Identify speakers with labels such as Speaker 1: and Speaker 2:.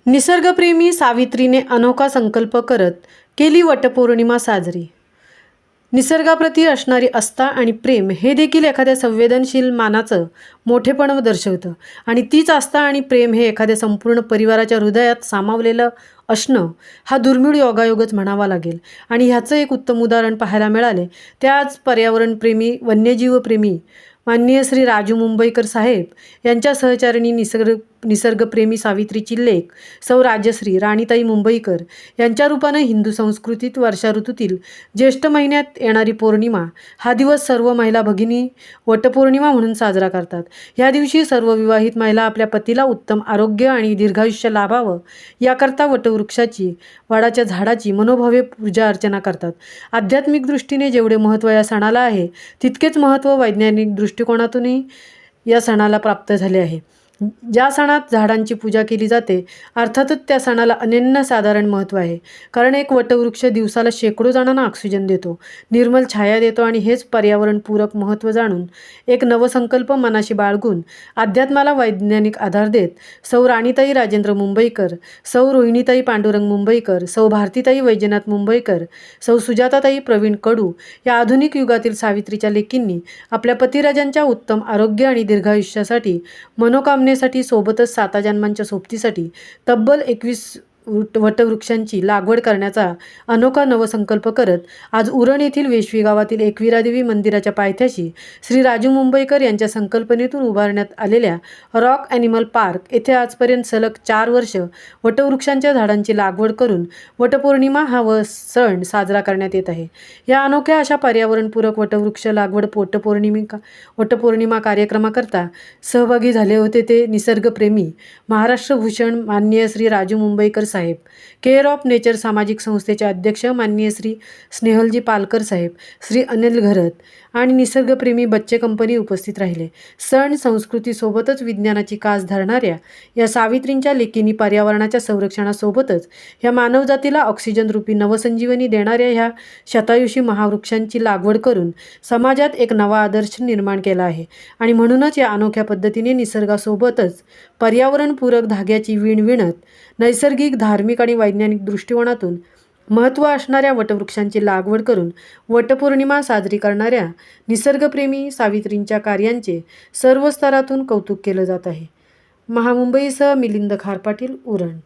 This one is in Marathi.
Speaker 1: निसर्गप्रेमी सावित्रीने अनोखा संकल्प करत केली वटपौर्णिमा साजरी। निसर्गाप्रती असणारी आस्था आणि प्रेम हे देखील एखाद्या संवेदनशील मानाचं मोठेपण दर्शवतं आणि तीच आस्था आणि प्रेम हे एखाद्या संपूर्ण परिवाराच्या हृदयात सामावलेलं असणं हा दुर्मिळ योगायोगच म्हणावा लागेल। आणि ह्याचं एक उत्तम उदाहरण पाहायला मिळाले ते आज पर्यावरणप्रेमी वन्यजीवप्रेमी माननीय श्री राजू मुंबईकर साहेब यांच्या सहचारिणी निसर्गप्रेमी सावित्रीची लेक सौ राजश्री राणीताई मुंबईकर यांच्या रूपानं हिंदू संस्कृतीत वर्षा ऋतूतील ज्येष्ठ महिन्यात येणारी पौर्णिमा हा दिवस सर्व महिला भगिनी वटपौर्णिमा म्हणून साजरा करतात। या दिवशी सर्व विवाहित महिला आपल्या पतीला उत्तम आरोग्य आणि दीर्घायुष्य लाभावं याकरता वटवृक्षाची वडाच्या झाडाची मनोभावे पूजा अर्चना करतात। आध्यात्मिक दृष्टीने जेवढे महत्त्व या सणाला आहे तितकेच महत्त्व वैज्ञानिक दृष्टिकोनातूनही या सणाला प्राप्त झाले आहे। ज्या सणात झाडांची पूजा केली जाते अर्थातच त्या सणाला अनन्यसाधारण महत्त्व आहे, कारण एक वटवृक्ष दिवसाला शेकडो जणांना ऑक्सिजन देतो, निर्मल छाया देतो आणि हेच पर्यावरणपूरक महत्त्व जाणून एक नवसंकल्प मनाशी बाळगून अध्यात्माला वैज्ञानिक आधार देत सौ राणीताई राजेंद्र मुंबईकर, सौ रोहिणीताई पांडुरंग मुंबईकर, सौ भारतीताई वैजनाथ मुंबईकर, सौ सुजाताताई प्रवीण कडू या आधुनिक युगातील सावित्रीच्या लेकींनी आपल्या पतिराजांच्या उत्तम आरोग्य आणि दीर्घायुष्यासाठी मनोकामनेसाठी सोबतच 7 जन्मांच्या सोबतीसाठी तब्बल 21 वटवृक्षांची लागवड करण्याचा अनोखा नवसंकल्प करत आज उरण येथील वेशवी गावातील एकविरादेवी मंदिराच्या पायथ्याशी श्री राजू मुंबईकर यांच्या संकल्पनेतून उभारण्यात आलेल्या रॉक ॲनिमल पार्क येथे आजपर्यंत सलग 4 वर्ष वटवृक्षांच्या झाडांची लागवड करून वटपौर्णिमा हा सण साजरा करण्यात येत आहे। या अनोख्या अशा पर्यावरणपूरक वटवृक्ष लागवड वटपौर्णिमा कार्यक्रमाकरता सहभागी झाले होते ते निसर्गप्रेमी महाराष्ट्रभूषण माननीय श्री राजू मुंबईकर साहेब, केअर ऑफ नेचर सामाजिक संस्थेचे अध्यक्ष माननीय श्री स्नेहलजी पालकर साहेब, श्री अनिल घरत आणि निसर्गप्रेमी बच्चे कंपनी उपस्थित राहिले। सण संस्कृतीसोबतच विज्ञानाची कास धरणाऱ्या या सावित्रींच्या लेकींनी पर्यावरणाच्या संरक्षणासोबतच ह्या मानवजातीला ऑक्सिजन रूपी नवसंजीवनी देणाऱ्या ह्या शतायुषी महावृक्षांची लागवड करून समाजात एक नवा आदर्श निर्माण केला आहे आणि म्हणूनच या अनोख्या पद्धतीने निसर्गासोबतच पर्यावरणपूरक धाग्याची वीण विणत नैसर्गिक, धार्मिक आणि वैज्ञानिक दृष्टिकोनातून महत्त्व असणाऱ्या वटवृक्षांची लागवड करून वटपौर्णिमा साजरी करणाऱ्या निसर्गप्रेमी सावित्रींच्या कार्यांचे सर्व स्तरातून कौतुक केलं जात आहे। महामुंबईसह मिलिंद खारपाटील, उरण।